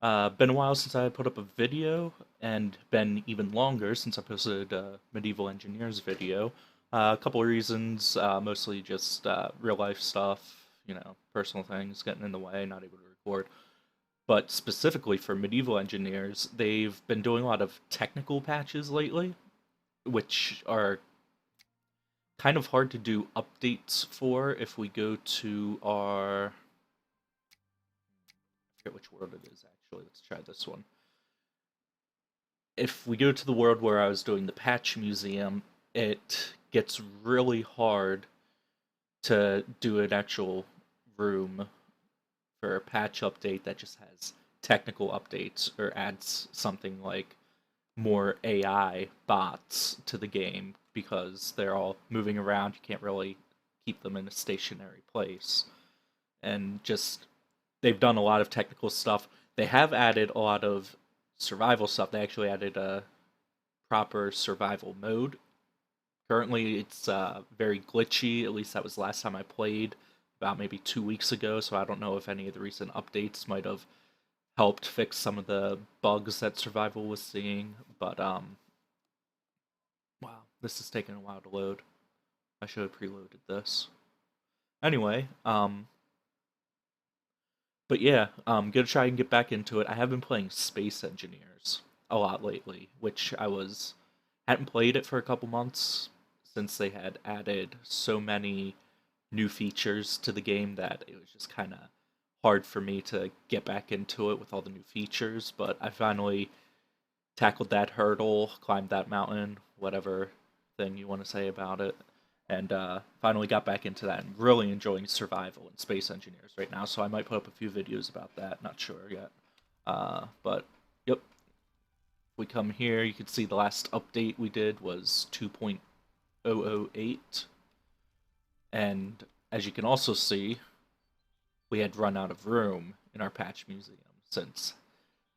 Been a while since I put up a video, and been even longer since I posted a Medieval Engineers video. A couple of reasons, mostly just real life stuff, personal things getting in the way, not able to record. But specifically for Medieval Engineers, they've been doing a lot of technical patches lately, which are kind of hard to do updates for if we go to our, I forget which world it is actually. Let's try this one. If we go to the world where I was doing the patch museum, it gets really hard to do an actual room for a patch update that just has technical updates or adds something like more AI bots to the game because they're all moving around. You can't really keep them in a stationary place. And just, they've done a lot of technical stuff. They have added a lot of survival stuff. They actually added a proper survival mode. Currently, it's very glitchy. At least that was the last time I played, about maybe 2 weeks ago. So I don't know if any of the recent updates might have helped fix some of the bugs that survival was seeing. But wow, this is taking a while to load. I should have preloaded this. Anyway, but yeah, I'm gonna try and get back into it. I have been playing Space Engineers a lot lately, which I was hadn't played it for a couple months since they had added so many new features to the game that it was just kind of hard for me to get back into it with all the new features. But I finally tackled that hurdle, climbed that mountain, whatever thing you want to say about it, and finally got back into that and really enjoying survival and Space Engineers right now. So I might put up a few videos about that. Not sure yet. But yep, we come here. You can see the last update we did was 2.008, and as you can also see, we had run out of room in our patch museum since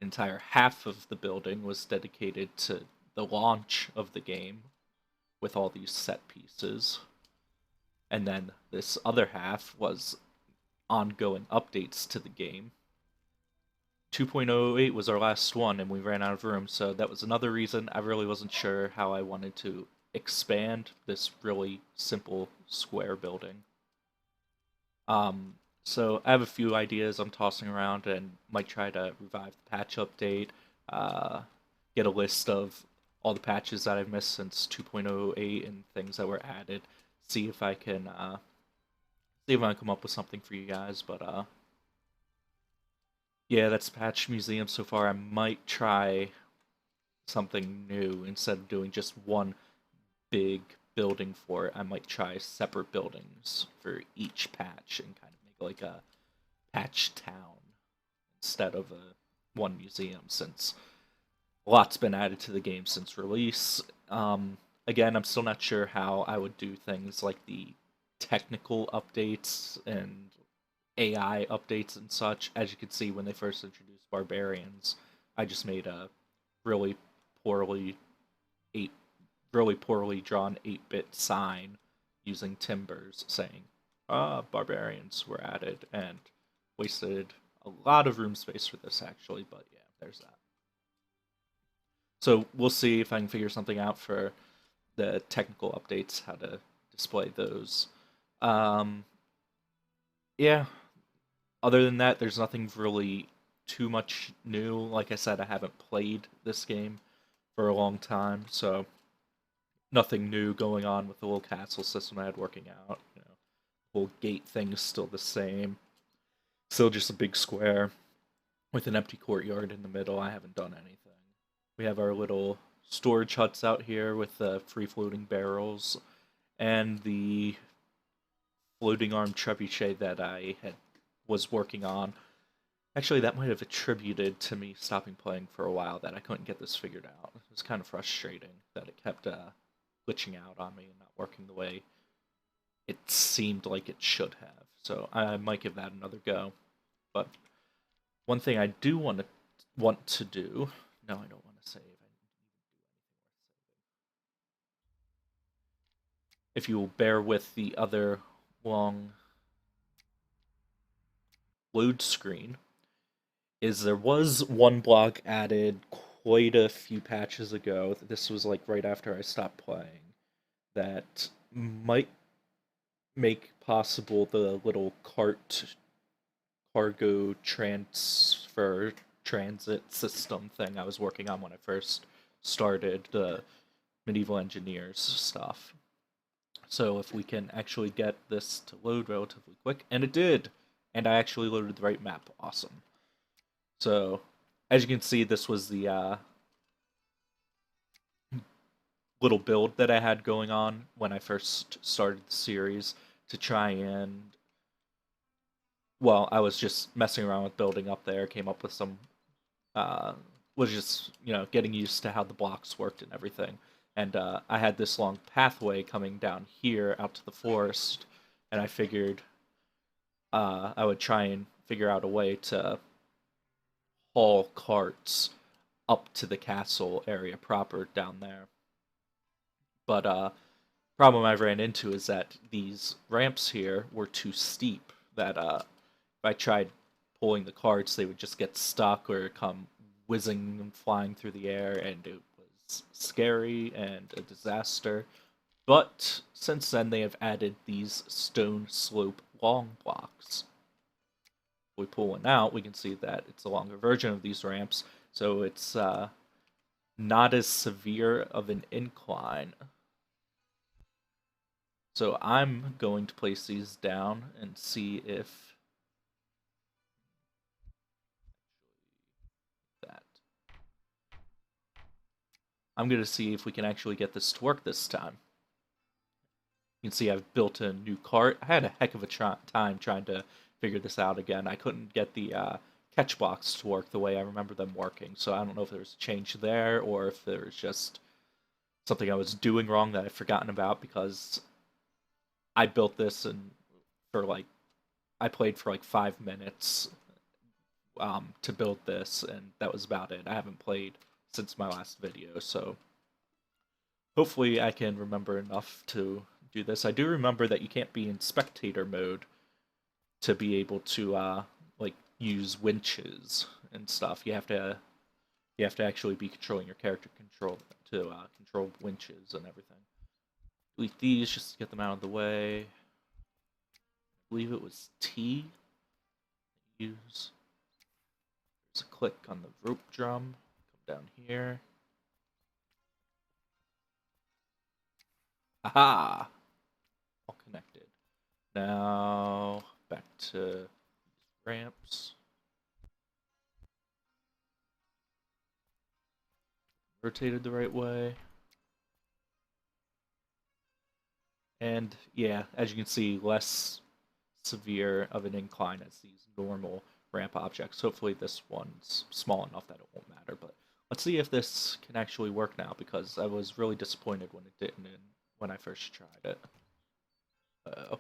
entire half of the building was dedicated to the launch of the game with all these set pieces. And then this other half was ongoing updates to the game. 2.08 was our last one, and we ran out of room, so that was another reason I really wasn't sure how I wanted to expand this really simple square building. So I have a few ideas I'm tossing around and might try to revive the patch update, uh, get a list of all the patches that I've missed since 2.08 and things that were added. See if I can come up with something for you guys. But yeah, that's Patch Museum so far. I might try something new instead of doing just one big building for it. I might try separate buildings for each patch and kind of make like a patch town instead of a one museum since a lot's been added to the game since release. Again, I'm still not sure how I would do things like the technical updates and AI updates and such. As you can see, when they first introduced barbarians, I just made a really poorly eight really poorly drawn 8-bit sign using timbers saying, barbarians were added, and wasted a lot of room space for this actually, but yeah, there's that. So we'll see if I can figure something out for the technical updates, how to display those. Um, yeah, other than that, there's nothing really too much new. Like I said, I haven't played this game for a long time, so nothing new going on with the little castle system I had working out. The whole gate thing is still the same. Still just a big square with an empty courtyard in the middle. I haven't done anything. We have our little storage huts out here with the free floating barrels and the floating arm trebuchet that I had was working on. Actually, that might have attributed to me stopping playing for a while that I couldn't get this figured out. It was kind of frustrating that it kept glitching out on me and not working the way it seemed like it should have. So I might give that another go. But one thing I do want to do. No, I don't want to save. If you will bear with the other long load screen, is there was one block added quite a few patches ago. This was like right after I stopped playing. That might make possible the little cart cargo transfer transit system thing I was working on when I first started the medieval engineers stuff. So if we can actually get this to load relatively quick, and it did, and I actually loaded the right map, awesome. So as you can see, this was the little build that I had going on when I first started the series to try and, well, I was just messing around with building up there, came up with some uh, was just getting used to how the blocks worked and everything. And I had this long pathway coming down here out to the forest, and I figured I would try and figure out a way to haul carts up to the castle area proper down there. But problem I ran into is that these ramps here were too steep. That if I tried pulling the carts, they would just get stuck or come whizzing and flying through the air, and it was scary and a disaster. But since then, they have added these stone slope long blocks. If we pull one out, we can see that it's a longer version of these ramps, so it's not as severe of an incline. So I'm going to place these down and see if that. I'm going to see if we can actually get this to work this time. You can see I've built a new cart. I had a heck of a time trying to figure this out again. I couldn't get the catch blocks to work the way I remember them working, so I don't know if there was a change there or if there was just something I was doing wrong that I've forgotten about, because I built this and for like I played for like 5 minutes to build this, and that was about it. I haven't played since my last video, so hopefully I can remember enough to do this. I do remember that you can't be in spectator mode to be able to like use winches and stuff. You have to actually be controlling your character control to control winches and everything. Delete these just to get them out of the way. I believe it was T. Use. There's a click on the rope drum. Come down here. Aha! All connected. Now back to ramps. Rotated the right way. And yeah, as you can see, less severe of an incline as these normal ramp objects. Hopefully this one's small enough that it won't matter, but let's see if this can actually work now, because I was really disappointed when it didn't when I first tried it. Uh-oh.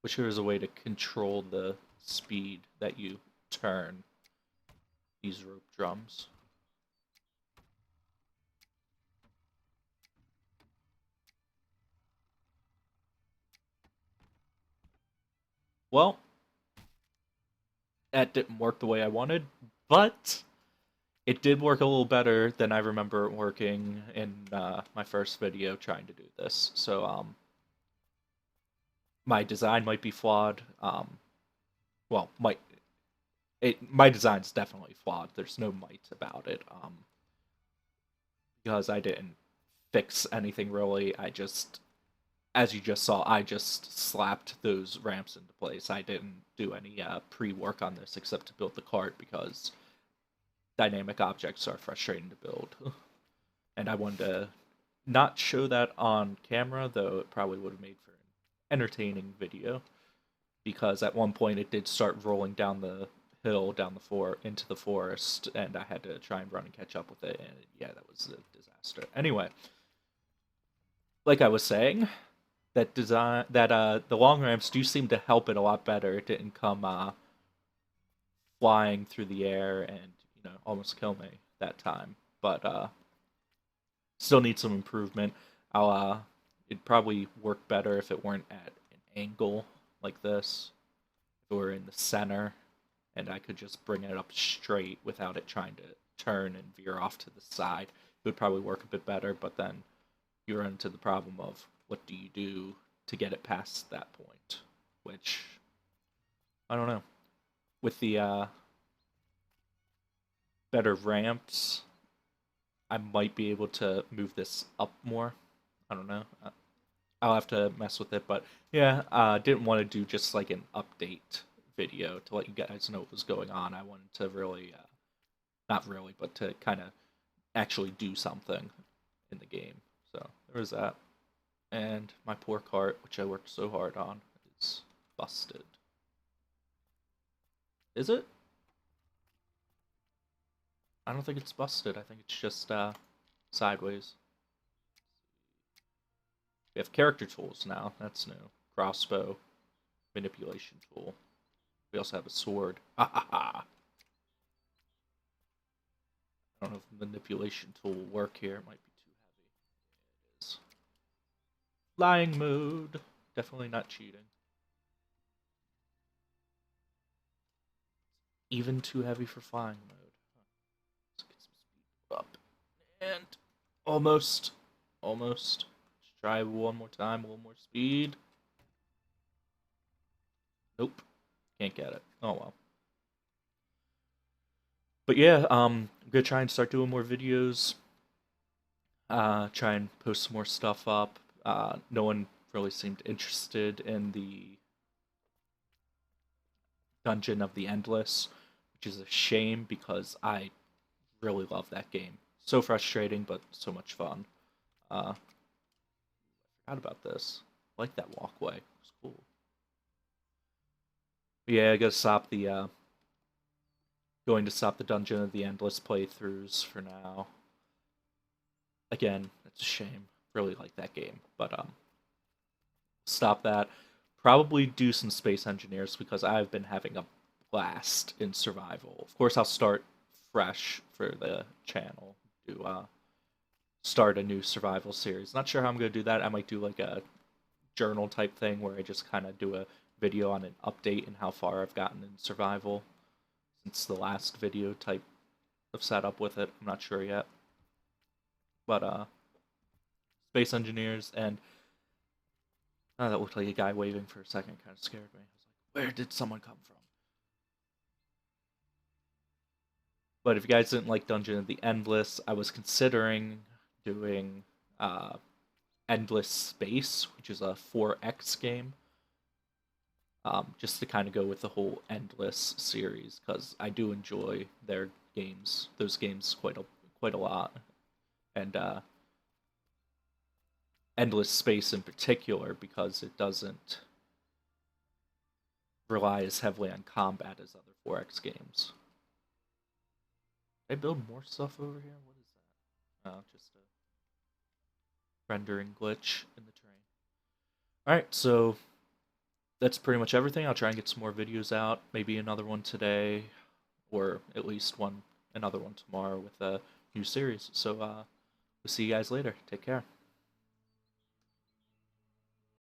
Wish there was a way to control the speed that you turn these rope drums. Well, that didn't work the way I wanted, but it did work a little better than I remember it working in my first video trying to do this. So, my design might be flawed. Well, my design's definitely flawed. There's no might about it. Because I didn't fix anything really. I just, as you just saw, I just slapped those ramps into place. I didn't do any pre-work on this except to build the cart, because dynamic objects are frustrating to build. And I wanted to not show that on camera, though it probably would have made for an entertaining video, because at one point it did start rolling down the hill down into the forest, and I had to try and run and catch up with it, and yeah, that was a disaster. Anyway, like I was saying, that the long ramps do seem to help it a lot better. It didn't come flying through the air and almost kill me that time, but still need some improvement. It'd probably work better if it weren't at an angle like this. or in the center, and I could just bring it up straight without it trying to turn and veer off to the side. It would probably work a bit better, but then you run into the problem of what do you do to get it past that point, which I don't know. With the better ramps, I might be able to move this up more. I don't know. I'll have to mess with it, but yeah, didn't want to do just like an update video to let you guys know what was going on. I wanted to really, not really, but to kind of actually do something in the game. So there was that. And my poor cart, which I worked so hard on, is busted. Is it? I don't think it's busted. I think it's just sideways. We have character tools now. That's new. Crossbow, manipulation tool. We also have a sword. Ha ha ha! I don't know if the manipulation tool will work here. It might be too heavy. It is. Flying mode. Definitely not cheating. Even too heavy for flying mode. Let's get some speed up. And almost. Almost. Let's try one more time. One more speed. Nope. Can't get it. Oh well. But yeah, I'm gonna try and start doing more videos. Try and post some more stuff up. No one really seemed interested in the Dungeon of the Endless, which is a shame because I really love that game. So frustrating, but so much fun. I forgot about this. I like that walkway. It's cool. But yeah, I gotta stop the going to stop the Dungeon of the Endless playthroughs for now. Again, it's a shame. Really like that game, but stop that. Probably do some Space Engineers because I've been having a blast in survival. Of course, I'll start fresh for the channel to start a new survival series. Not sure how I'm gonna do that. I might do like a journal type thing where I just kind of do a video on an update and how far I've gotten in survival since the last video type of setup with it. I'm not sure yet. But Space Engineers and that looked like a guy waving for a second, kind of scared me. I was like, where did someone come from? But if you guys didn't like Dungeon of the Endless, I was considering doing Endless Space, which is a 4X game. Just to kind of go with the whole Endless series, because I do enjoy their games, those games quite a lot, and Endless Space in particular because it doesn't rely as heavily on combat as other 4X games. Did I build more stuff over here? What is that? Oh, just a rendering glitch in the terrain. Alright, so that's pretty much everything. I'll try and get some more videos out. Maybe another one today, or at least another one tomorrow with a new series. So we'll see you guys later. Take care.